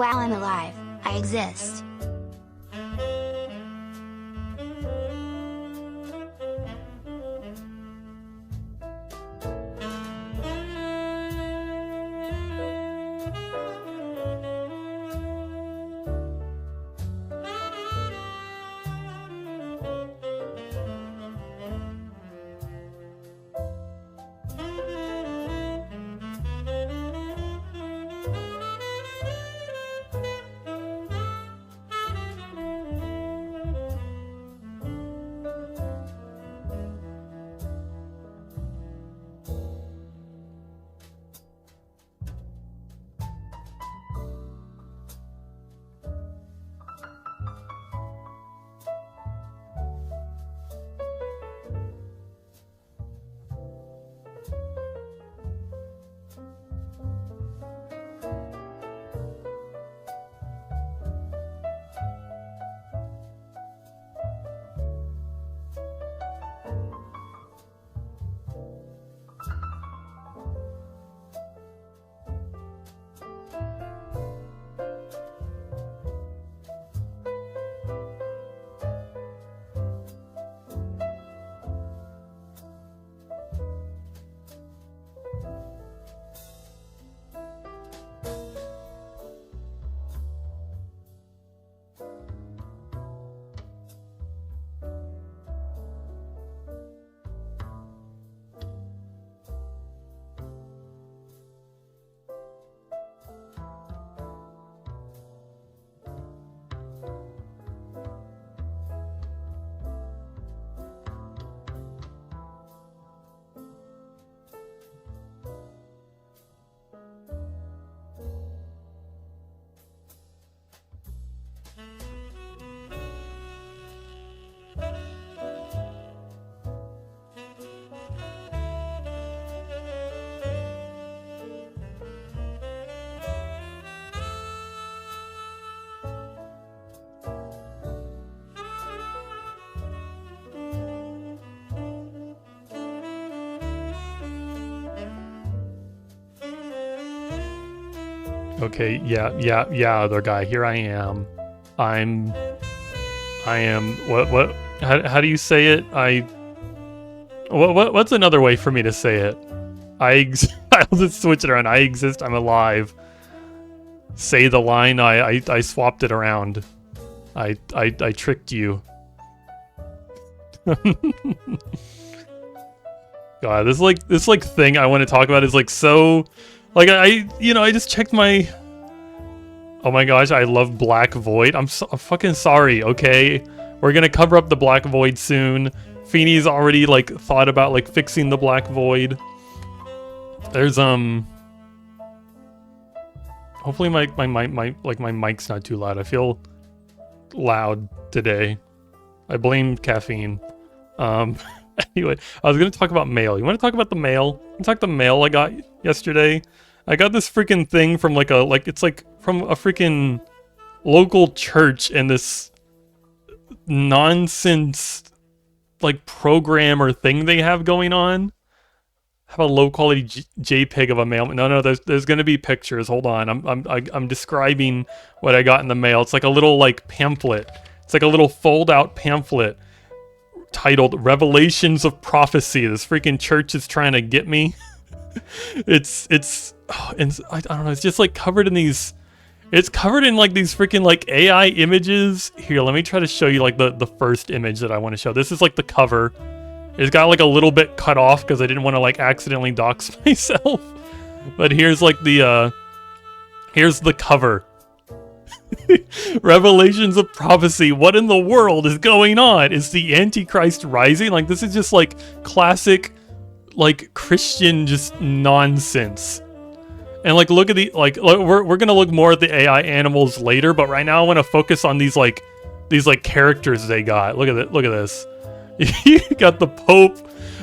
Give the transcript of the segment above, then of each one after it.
While I'm alive, I exist. Okay, yeah, other guy. Here I am. I am. How do you say it? What's another way for me to say it? I'll just switch it around. I exist. I'm alive. Say the line. I swapped it around. I tricked you. God, this thing I want to talk about is like so. Like I just checked my. Oh my gosh, I love Black Void. I'm fucking sorry. Okay, we're gonna cover up the Black Void soon. Feeney's already like thought about like fixing the Black Void. There's Hopefully my mic's not too loud. I feel loud today. I blame caffeine. Anyway, I was gonna talk about mail. You want to talk about the mail? You want to talk the mail I got yesterday? I got this freaking thing from it's like from a freaking local church, and this nonsense like program or thing they have going on. Have a low quality JPEG of a mail. No, there's gonna be pictures. Hold on, I'm describing what I got in the mail. It's like a little like pamphlet. It's like a little fold out pamphlet titled "Revelations of Prophecy." This freaking church is trying to get me. I don't know. It's just like covered in these. It's covered in like these freaking like AI images. Here, let me try to show you like the first image that I want to show. This is like the cover. It's got like a little bit cut off because I didn't want to like accidentally dox myself. But here's like here's the cover. Revelations of Prophecy. What in the world is going on? Is the Antichrist rising? Like this is just like classic like Christian just nonsense. And like look at the we're gonna look more at the AI animals later, but right now I want to focus on these characters they got. Look at it. Look at this. You got the Pope.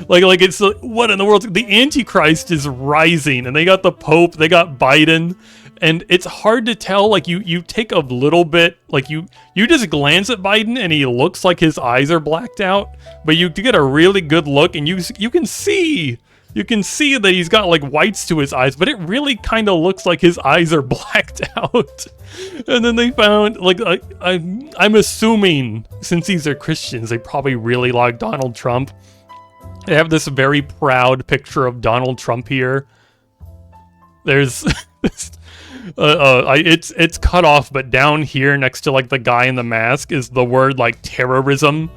Like it's what in the world? The Antichrist is rising, and they got the Pope. They got Biden, and it's hard to tell. Like you take a little bit. Like you just glance at Biden, and he looks like his eyes are blacked out. But you get a really good look, and you can see you can see that he's got like whites to his eyes, but it really kind of looks like his eyes are blacked out. And then they found, like, I'm assuming, since these are Christians, they probably really like Donald Trump. They have this very proud picture of Donald Trump here. There's this, it's cut off, but down here next to like the guy in the mask is the word like terrorism.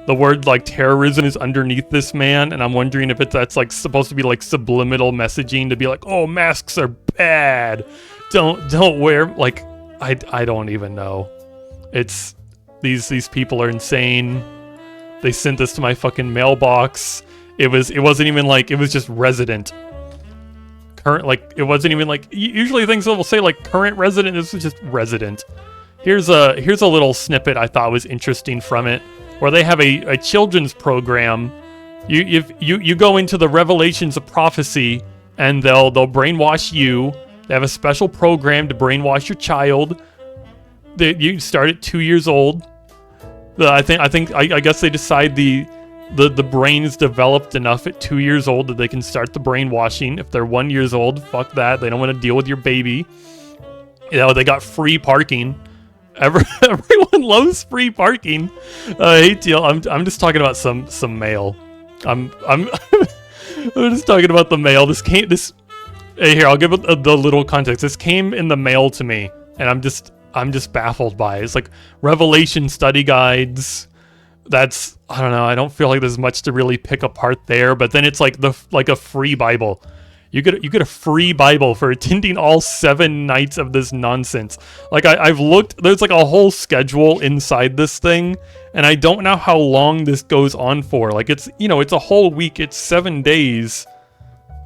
The word like terrorism is underneath this man, and I'm wondering if that's like supposed to be like subliminal messaging to be like, oh, masks are bad. Don't wear, like, I don't even know. It's these people are insane. They sent this to my fucking mailbox. It wasn't even like, it was just resident. Current, like, it wasn't even like, usually things will say like current resident. This was just resident. Here's a little snippet I thought was interesting from it, where they have a children's program. You go into the Revelations of Prophecy, and they'll brainwash you. They have a special program to brainwash your child. You start at 2 years old. I guess they decide the brain is developed enough at 2 years old that they can start the brainwashing. If they're 1 year old, fuck that. They don't want to deal with your baby. You know, they got free parking. Everyone loves free parking. Hey, Teal, I'm just talking about some mail. I'm just talking about the mail. Hey, here, I'll give it the little context. This came in the mail to me, and I'm just baffled by it. It's like Revelation study guides. That's, I don't know. I don't feel like there's much to really pick apart there. But then it's like a free Bible. You get a free Bible for attending all 7 nights of this nonsense. Like, I've looked, there's like a whole schedule inside this thing, and I don't know how long this goes on for. Like, it's, you know, it's a whole week, it's 7 days,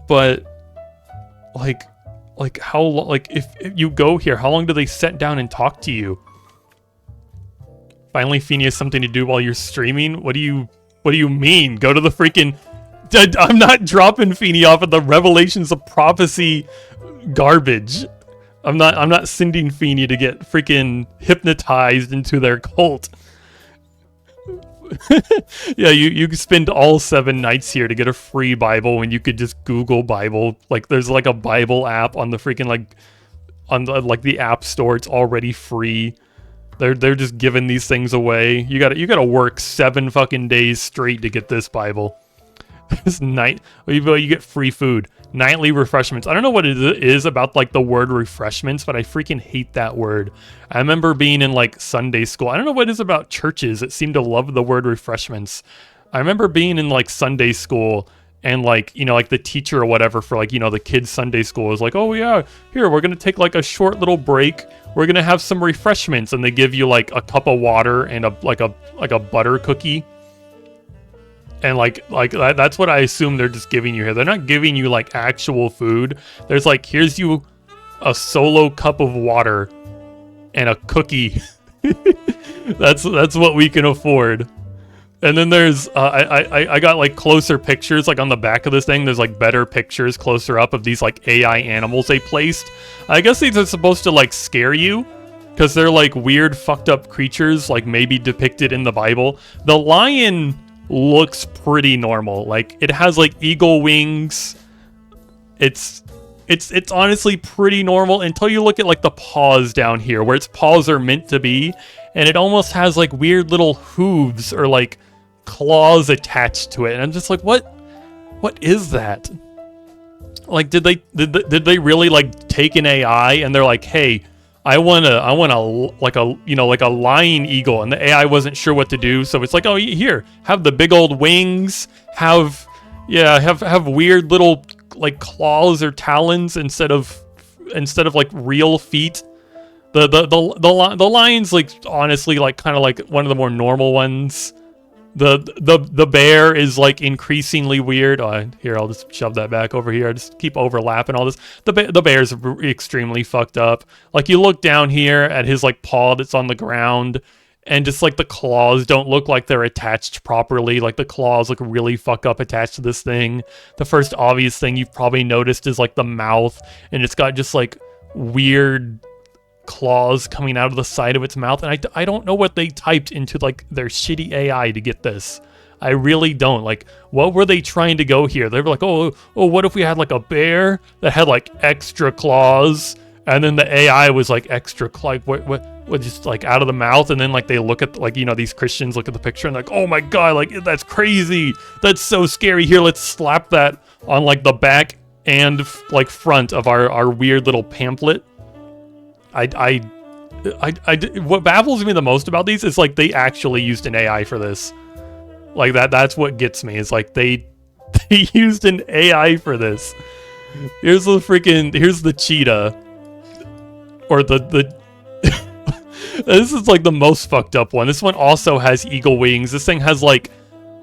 but like how long, like if you go here, how long do they sit down and talk to you? Finally, Feeny has something to do while you're streaming? What do you mean? Go to the freaking... I'm not dropping Feeny off at the Revelations of Prophecy garbage. I'm not sending Feeny to get freaking hypnotized into their cult. Yeah, you spend all 7 nights here to get a free Bible when you could just Google Bible. Like, there's like a Bible app on the freaking the App Store. It's already free. They're just giving these things away. You gotta work 7 fucking days straight to get this Bible. This night, you get free food, nightly refreshments. I don't know what it is about like the word refreshments, but I freaking hate that word. I remember being in like Sunday school. I don't know what it is about churches that seem to love the word refreshments. I remember being in like Sunday school, and like, you know, like the teacher or whatever for like, you know, the kids' Sunday school was like, oh yeah, here, we're gonna take like a short little break. We're gonna have some refreshments, and they give you like a cup of water and a butter cookie. And like that's what I assume they're just giving you here. They're not giving you like actual food. There's like, here's you a solo cup of water and a cookie. That's what we can afford. And then there's I got like closer pictures, like on the back of this thing. There's like better pictures closer up of these like AI animals they placed. I guess these are supposed to like scare you, because they're like weird fucked up creatures, like maybe depicted in the Bible. The lion looks pretty normal. Like, it has like eagle wings. It's honestly pretty normal until you look at like the paws down here, where its paws are meant to be, and it almost has like weird little hooves or like claws attached to it. And I'm just like, what is that? Like, did they really like take an AI and they're like, hey, I want a lying eagle, and the AI wasn't sure what to do, so it's like, oh, here, have the big old wings, have weird little like claws or talons instead of like real feet. The lion's like honestly like kind of like one of the more normal ones. The bear is like increasingly weird. Here, I'll just shove that back over here. I just keep overlapping all this. The bear's extremely fucked up. Like, you look down here at his like paw that's on the ground, and just like the claws don't look like they're attached properly. Like, the claws look really fuck up attached to this thing. The first obvious thing you've probably noticed is like the mouth, and it's got just like weird claws coming out of the side of its mouth, and I don't know what they typed into like their shitty AI to get this. I really don't. Like, what were they trying to go here? They were like, oh, what if we had like a bear that had like extra claws, and then the AI was like extra, like what just like out of the mouth, and then like they look at like, you know, these Christians look at the picture and like, oh my god, like that's crazy, that's so scary. Here, let's slap that on like the back and like front of our weird little pamphlet. What baffles me the most about these is like they actually used an AI for this. Like that's what gets me, is like they used an AI for this. Here's the cheetah, or the this is like the most fucked up one. This one also has eagle wings. This thing has like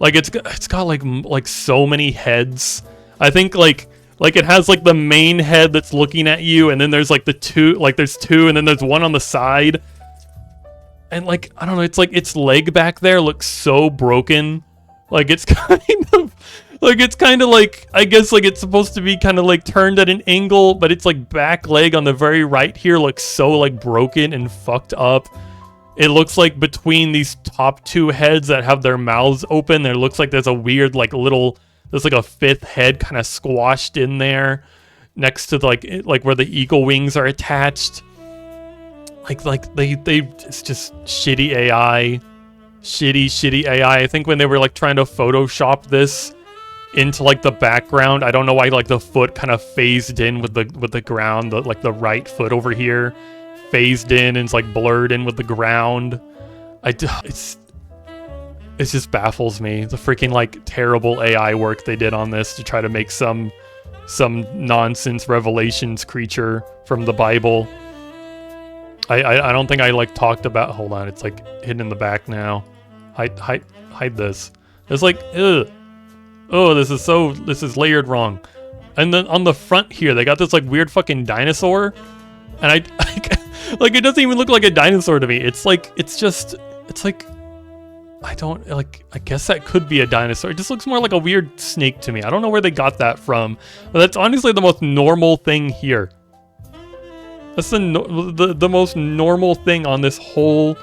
it's got like so many heads. I think like it has like the main head that's looking at you, and then there's like there's two, and then there's one on the side. And like, I don't know, it's like its leg back there looks so broken. Like it's kind of like, I guess like it's supposed to be kind of like turned at an angle, but it's like back leg on the very right here looks so like broken and fucked up. It looks like between these top two heads that have their mouths open, there looks like there's a weird like there's like a fifth head kind of squashed in there next to like where the eagle wings are attached. Like they it's just shitty AI. Shitty AI. I think when they were like trying to Photoshop this into like the background, I don't know why like the foot kind of phased in with the ground, like the right foot over here phased in and it's like blurred in with the ground. It just baffles me, the freaking like terrible AI work they did on this to try to make some nonsense Revelations creature from the Bible. I don't think I like talked about, hold on, it's like hidden in the back now. Hide this. It's like, ugh. Oh, this is layered wrong. And then on the front here, they got this like weird fucking dinosaur. And I like, it doesn't even look like a dinosaur to me. It's like, I don't, like, I guess that could be a dinosaur. It just looks more like a weird snake to me. I don't know where they got that from. But that's honestly the most normal thing here. That's the most normal thing on this whole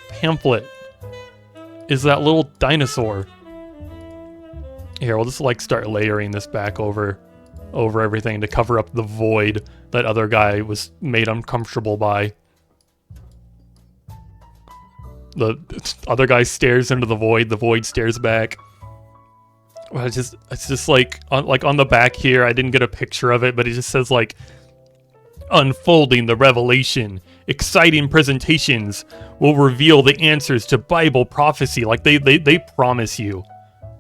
pamphlet is that little dinosaur. Here, we'll just like start layering this back over everything to cover up the void that other guy was made uncomfortable by. The other guy stares into the void stares back. Well, it's just like on the back here, I didn't get a picture of it, but it just says like, unfolding the revelation, exciting presentations will reveal the answers to Bible prophecy. Like they promise you.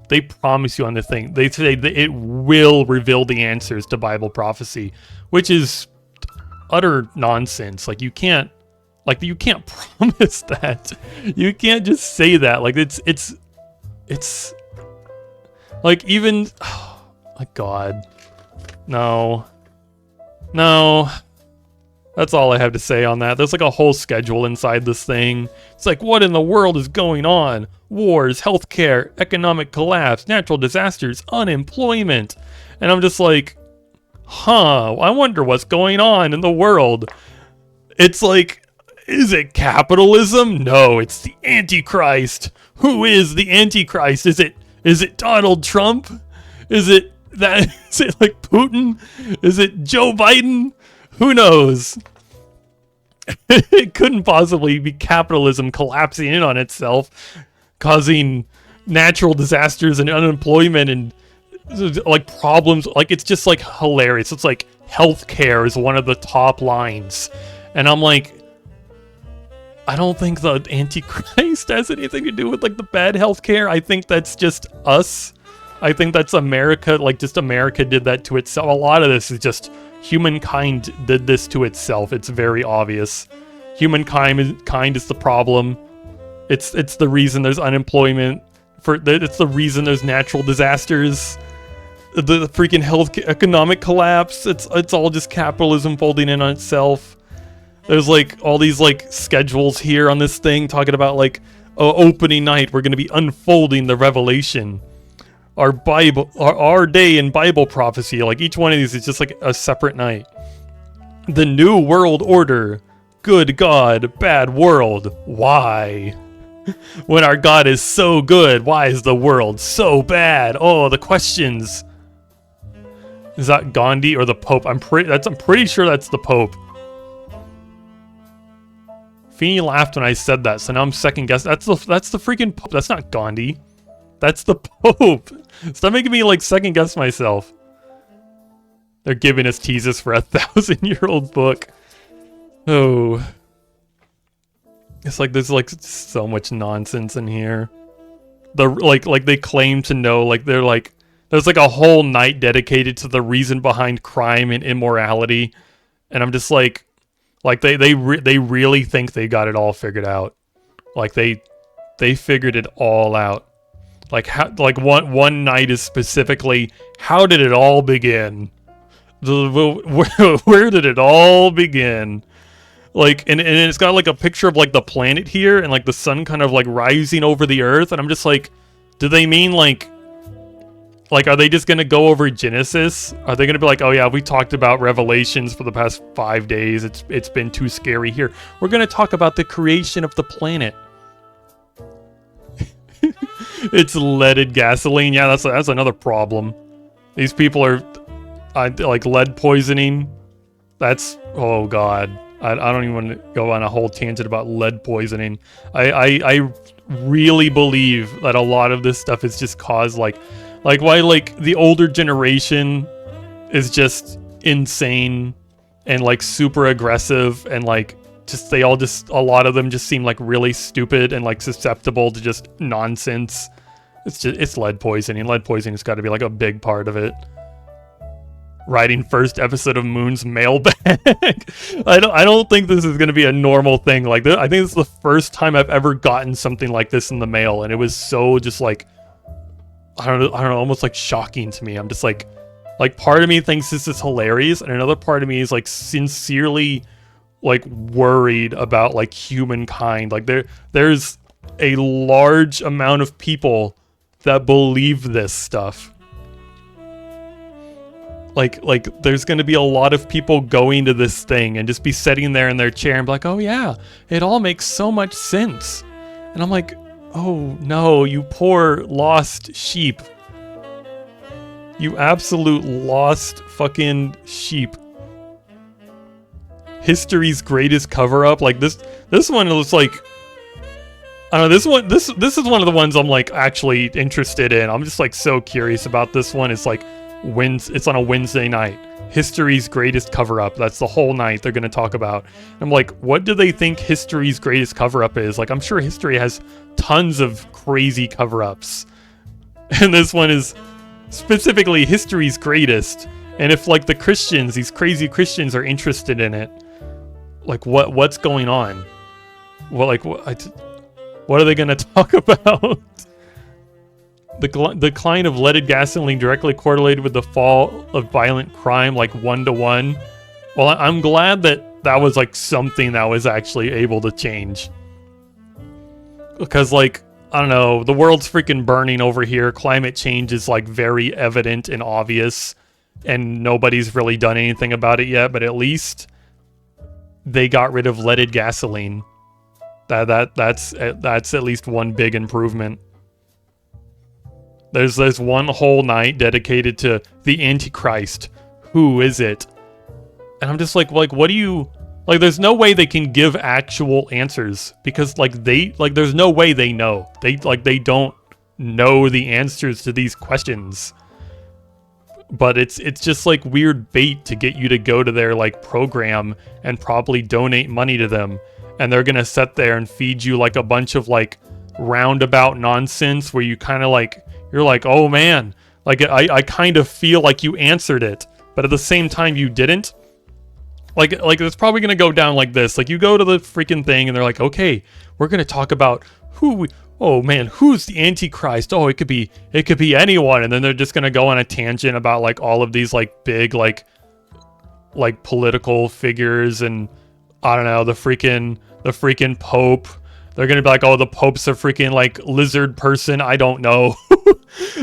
They promise you on the thing. They say that it will reveal the answers to Bible prophecy, which is utter nonsense. Like you can't promise that. You can't just say that. Like it's like even, oh my God, no. That's all I have to say on that. There's like a whole schedule inside this thing. It's like, what in the world is going on? Wars, healthcare, economic collapse, natural disasters, unemployment. And I'm just like, I wonder what's going on in the world. It's like, is it capitalism? No, it's the Antichrist. Who is the Antichrist? Is it Donald Trump? Is it like Putin? Is it Joe Biden? Who knows? It couldn't possibly be capitalism collapsing in on itself, causing natural disasters and unemployment and like problems. Like it's just like hilarious. It's like healthcare is one of the top lines. And I'm like, I don't think the Antichrist has anything to do with like the bad healthcare. I think that's just us. I think that's America. Like just America did that to itself. A lot of this is just humankind did this to itself. It's very obvious. Humankind is the problem. It's the reason there's unemployment. It's the reason there's natural disasters. The freaking health economic collapse. It's all just capitalism folding in on itself. There's like all these like schedules here on this thing talking about like opening night. We're going to be unfolding the revelation. Our Bible, our day in Bible prophecy, like each one of these is just like a separate night. The New World Order. Good God, bad world. Why? When our God is so good, why is the world so bad? Oh, the questions. Is that Gandhi or the Pope? I'm pretty sure that's the Pope. Feeney laughed when I said that, so now I'm second guessing. That's the freaking Pope. That's not Gandhi. That's the Pope. Stop making me like second guess myself. They're giving us teases for a 1,000-year-old book. Oh. It's like there's like so much nonsense in here. Like they claim to know, like they're like there's like a whole night dedicated to the reason behind crime and immorality, and I'm just like they really think they got it all figured out. Like they figured it all out. Like one night is specifically how did it all begin? Where did it all begin? Like, and it's got like a picture of like the planet here and like the sun kind of like rising over the earth. And I'm just like, do they mean like, are they just going to go over Genesis? Are they going to be like, oh yeah, we talked about Revelations for the past 5 days. It's been too scary here. We're going to talk about the creation of the planet. It's leaded gasoline. Yeah, that's another problem. These people are like lead poisoning. That's, oh God. I don't even want to go on a whole tangent about lead poisoning. I really believe that a lot of this stuff is just caused like why like the older generation is just insane and like super aggressive and like just a lot of them just seem like really stupid and like susceptible to just nonsense. It's lead poisoning. Lead poisoning has got to be like a big part of it. Writing first episode of Moon's mailbag. I don't think this is going to be a normal thing. Like I think this is the first time I've ever gotten something like this in the mail, and it was so just like I don't know, almost like shocking to me. I'm just like part of me thinks this is hilarious, and another part of me is like sincerely like worried about like humankind. Like there's a large amount of people that believe this stuff. Like there's going to be a lot of people going to this thing and just be sitting there in their chair and be like, oh yeah, it all makes so much sense. And I'm like, oh no, you poor lost sheep. You absolute lost fucking sheep. History's greatest cover-up. Like this one looks like, I don't know, this is one of the ones I'm like actually interested in. I'm just like so curious about this one. It's like it's on a Wednesday night. History's greatest cover-up. That's the whole night they're going to talk about. I'm like, what do they think history's greatest cover-up is? Like, I'm sure history has tons of crazy cover-ups. And this one is specifically history's greatest. And if like the Christians, these crazy Christians are interested in it, like what's going on? Well, like what are they going to talk about? The decline of leaded gasoline directly correlated with the fall of violent crime, like 1-to-1. Well, I'm glad that was like something that was actually able to change. Because like, I don't know, the world's freaking burning over here. Climate change is like very evident and obvious, and nobody's really done anything about it yet, but at least they got rid of leaded gasoline. That's at least one big improvement. There's one whole night dedicated to the Antichrist. Who is it? And I'm just like what do you... Like, there's no way they can give actual answers. Because, there's no way they know. They don't know the answers to these questions. But it's just, like, weird bait to get you to go to their, like, program and probably donate money to them. And they're gonna sit there and feed you, like, a bunch of, like, roundabout nonsense where you kind of, like... You're like, oh man, like I kind of feel like you answered it, but at the same time you didn't. Like it's probably gonna go down like this. Like you go to the freaking thing and they're like, okay, we're gonna talk about oh man, who's the Antichrist? Oh, it could be anyone. And then they're just gonna go on a tangent about like all of these like big like political figures, and I don't know, the freaking Pope. They're gonna be like, oh, the Pope's a freaking like lizard person. I don't know.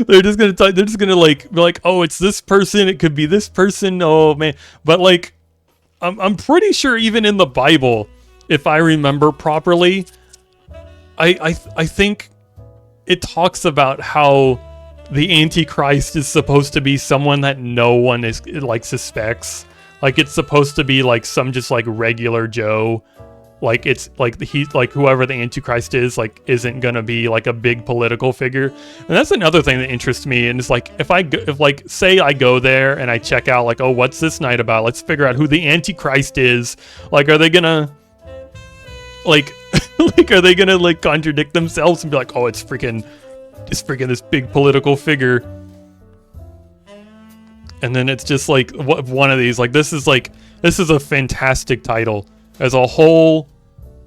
They're just gonna like be like, oh, it's this person. It could be this person. Oh man, but like, I'm pretty sure even in the Bible, if I remember properly, I think it talks about how the Antichrist is supposed to be someone that no one is like suspects. Like it's supposed to be like some just like regular Joe. Like it's like he's like whoever the Antichrist is like isn't gonna be like a big political figure. And that's another thing that interests me. And it's like if like say I go there and I check out like, oh, what's this night about? Let's figure out who the Antichrist is. Like, are they gonna like like are they gonna like contradict themselves and be like, oh, it's freaking this big political figure? And then it's just like one of these, like this is a fantastic title. There's a whole,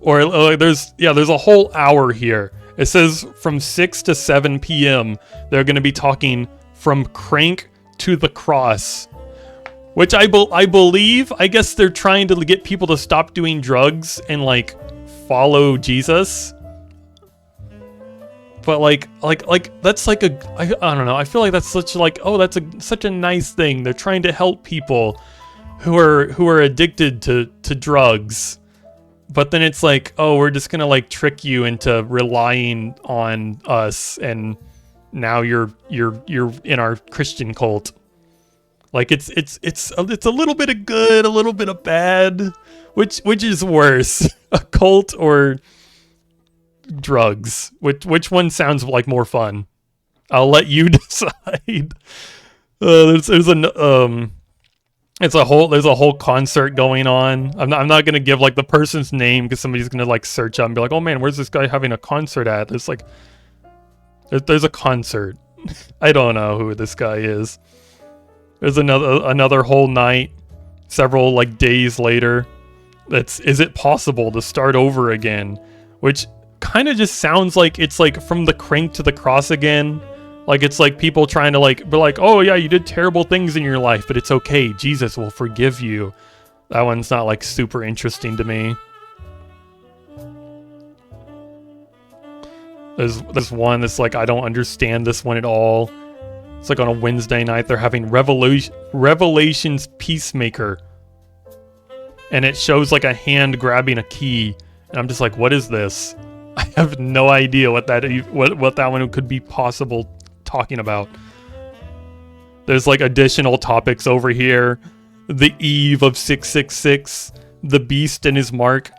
there's a whole hour here. It says from 6 to 7 p.m. they're going to be talking from crank to the cross, which I believe, I guess they're trying to get people to stop doing drugs and like follow Jesus. But like that's like I don't know. I feel like that's such like, oh, that's such a nice thing. They're trying to help people who are addicted to drugs. But then it's like, oh, we're just gonna like trick you into relying on us, and now you're in our Christian cult. Like it's a little bit of good, a little bit of bad. Which is worse, a cult or drugs? Which one sounds like more fun? I'll let you decide. There's a whole concert going on. I'm not gonna give like the person's name because somebody's gonna like search up and be like, oh man, where's this guy having a concert at? There's like there's a concert. I don't know who this guy is. There's another whole night, several like days later. Is it possible to start over again? Which kind of just sounds like it's like from the crank to the cross again. Like it's like people trying to like be like, oh yeah, you did terrible things in your life, but it's okay, Jesus will forgive you. That one's not like super interesting to me. There's one that's like, I don't understand this one at all. It's like on a Wednesday night they're having Revelations Peacemaker, and it shows like a hand grabbing a key, and I'm just like, what is this? I have no idea what that one could be possible talking about. There's like additional topics over here. The Eve of 666, the Beast and his mark.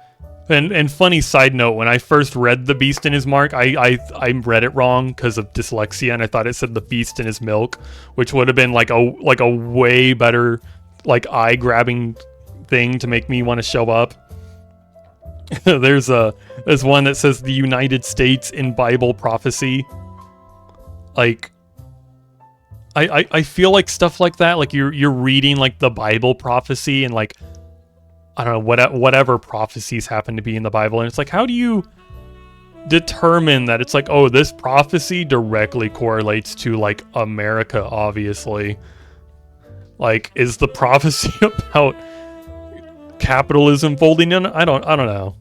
And funny side note, when I first read the Beast and his mark, I read it wrong because of dyslexia, and I thought it said the Beast and his milk, which would have been like a way better like eye-grabbing thing to make me want to show up. There's one that says the United States in Bible prophecy. Like I feel like stuff like that, like you're reading like the Bible prophecy and like, I don't know, whatever prophecies happen to be in the Bible, and it's like, how do you determine that it's like, oh, this prophecy directly correlates to like America, obviously. Like, is the prophecy about capitalism folding in? I don't know.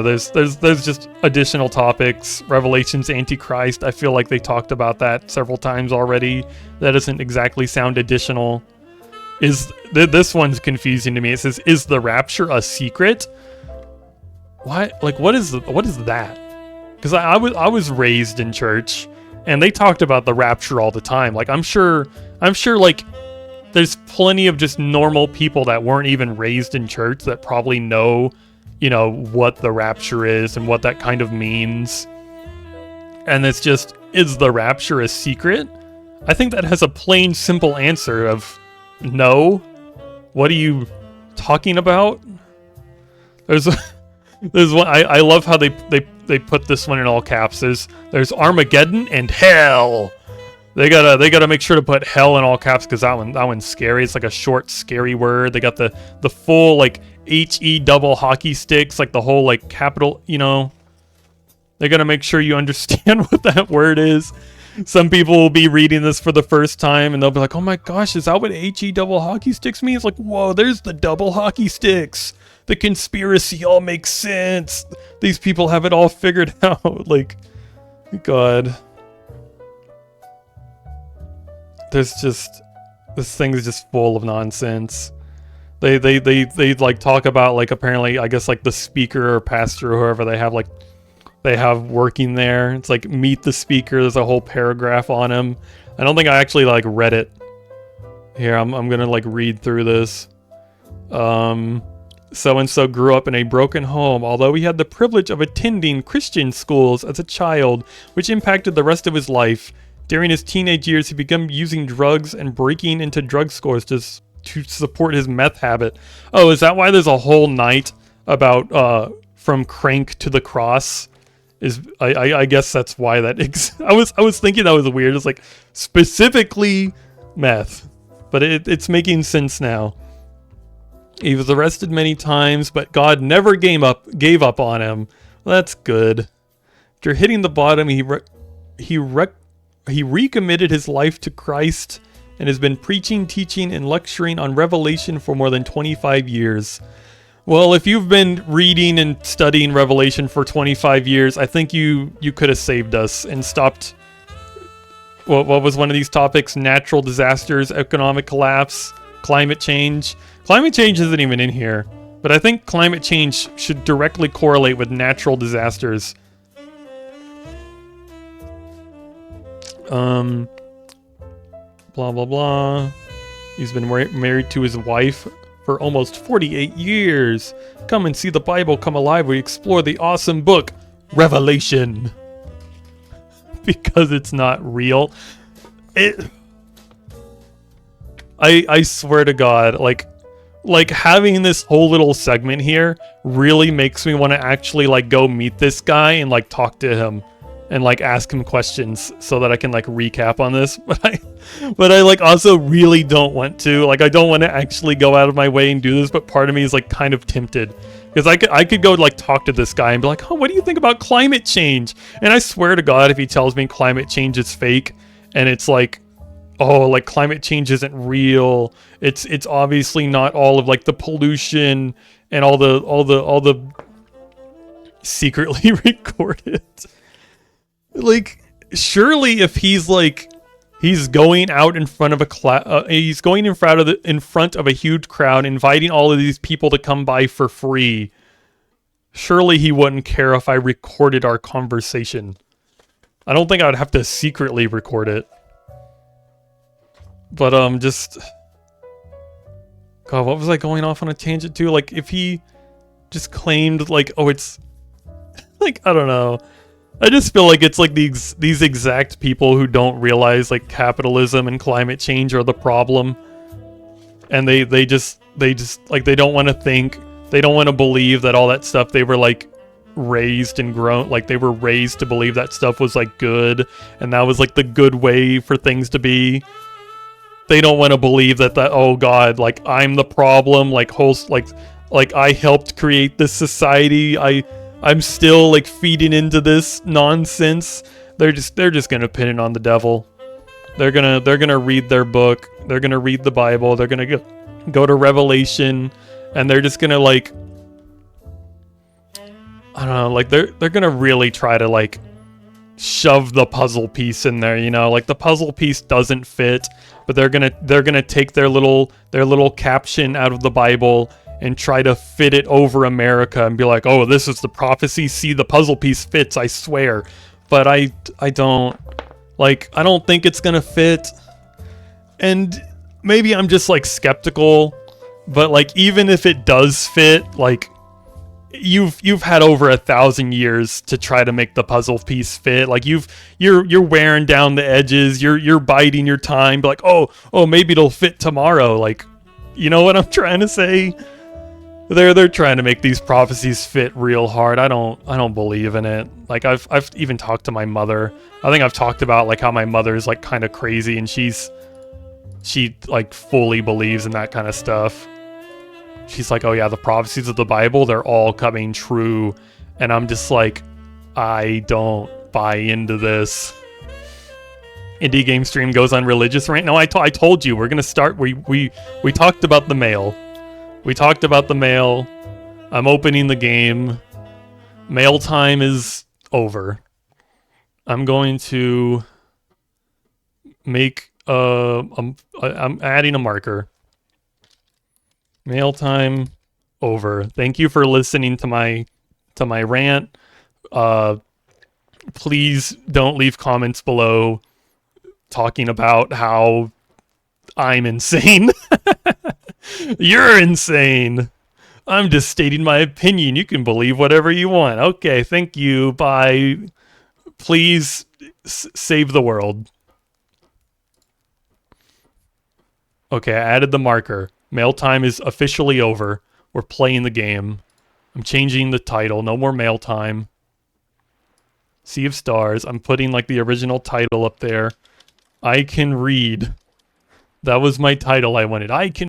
There's just additional topics. Revelations Antichrist, I feel like they talked about that several times already. That doesn't exactly sound additional. This one's confusing to me. It says, is the rapture a secret? What? Like, what is that? Because I was raised in church, and they talked about the rapture all the time. Like, I'm sure like there's plenty of just normal people that weren't even raised in church that probably know, you know, what the rapture is and what that kind of means. And it's just, is the rapture a secret? I think that has a plain, simple answer of no. What are you talking about? There's one, I love how they put this one in all caps. There's Armageddon and hell. They gotta make sure to put hell in all caps because that one's scary. It's like a short, scary word. They got the full like HE double hockey sticks, like the whole like capital, you know. They gotta make sure you understand what that word is. Some people will be reading this for the first time and they'll be like, oh my gosh, is that what HE double hockey sticks means? Like, whoa, there's the double hockey sticks. The conspiracy all makes sense. These people have it all figured out. Like, God. This thing is just full of nonsense. They like talk about like, apparently, I guess like the speaker or pastor or whoever they have, like they have working there. It's like meet the speaker. There's a whole paragraph on him. I don't think I actually like read it. Here, I'm gonna like read through this. So-and-so grew up in a broken home, although he had the privilege of attending Christian schools as a child, which impacted the rest of his life. During his teenage years, he began using drugs and breaking into drug stores to support his meth habit. Oh, is that why there's a whole night about from crank to the cross? I guess that's why that I was thinking that was weird. It's like specifically meth, but it's making sense now. He was arrested many times, but God never gave up on him. Well, that's good. After hitting the bottom, he recommitted his life to Christ and has been preaching, teaching, and lecturing on Revelation for more than 25 years. Well, if you've been reading and studying Revelation for 25 years, I think you could have saved us and stopped. What was one of these topics? Natural disasters, economic collapse, climate change. Climate change isn't even in here, but I think climate change should directly correlate with natural disasters. Blah, blah, blah. He's been married to his wife for almost 48 years. Come and see the Bible come alive. We explore the awesome book, Revelation. Because it's not real. I swear to God, like having this whole little segment here really makes me want to actually like go meet this guy and like talk to him and like ask him questions so that I can like recap on this. But I like also really don't want to. Like I don't want to actually go out of my way and do this, but part of me is like kind of tempted. Because I could go like talk to this guy and be like, oh, what do you think about climate change? And I swear to God, if he tells me climate change is fake and it's like, oh, like climate change isn't real. It's obviously not all of like the pollution and all the secretly recorded. Like surely if he's like he's going out in front of he's going in front of a huge crowd, inviting all of these people to come by for free. Surely he wouldn't care if I recorded our conversation. I don't think I would have to secretly record it. But just God, what was I going off on a tangent to? Like if he just claimed like, oh, it's like I don't know. I just feel like it's like these exact people who don't realize like capitalism and climate change are the problem, and they just like they don't want to think, they don't want to believe that all that stuff they were like raised and grown, like they were raised to believe that stuff was like good and that was like the good way for things to be. They don't want to believe that oh God, like I'm the problem, like I helped create this society. I'm still like feeding into this nonsense. They're just gonna pin it on the devil. They're gonna read their book. They're gonna read the Bible. They're gonna go to Revelation, and they're just gonna like I don't know, like they're gonna really try to like shove the puzzle piece in there, you know, like the puzzle piece doesn't fit, but they're gonna take their little caption out of the Bible and try to fit it over America and be like, oh, this is the prophecy. See, the puzzle piece fits, I swear. But I don't think it's gonna fit. And maybe I'm just like skeptical, but like even if it does fit, like you've had over 1,000 years to try to make the puzzle piece fit. Like you're wearing down the edges, you're biding your time, like, oh, maybe it'll fit tomorrow. Like, you know what I'm trying to say? They're trying to make these prophecies fit real hard. I don't believe in it. Like I've even talked to my mother. I think I've talked about like how my mother is like kind of crazy and she like fully believes in that kind of stuff. She's like, oh yeah, the prophecies of the Bible, they're all coming true. And I'm just like, I don't buy into this. Indie Game Stream goes on religious rant. No, I told you we're gonna start. We talked about the mail. We talked about the mail. I'm opening the game. Mail time is over. I'm going to make I'm adding a marker. Mail time over. Thank you for listening to my rant. Please don't leave comments below talking about how I'm insane. You're insane. I'm just stating my opinion. You can believe whatever you want. Okay, thank you. Bye. Please save the world. Okay, I added the marker. Mail time is officially over. We're playing the game. I'm changing the title. No more mail time. Sea of Stars. I'm putting like the original title up there. I can read. That was my title I wanted. I can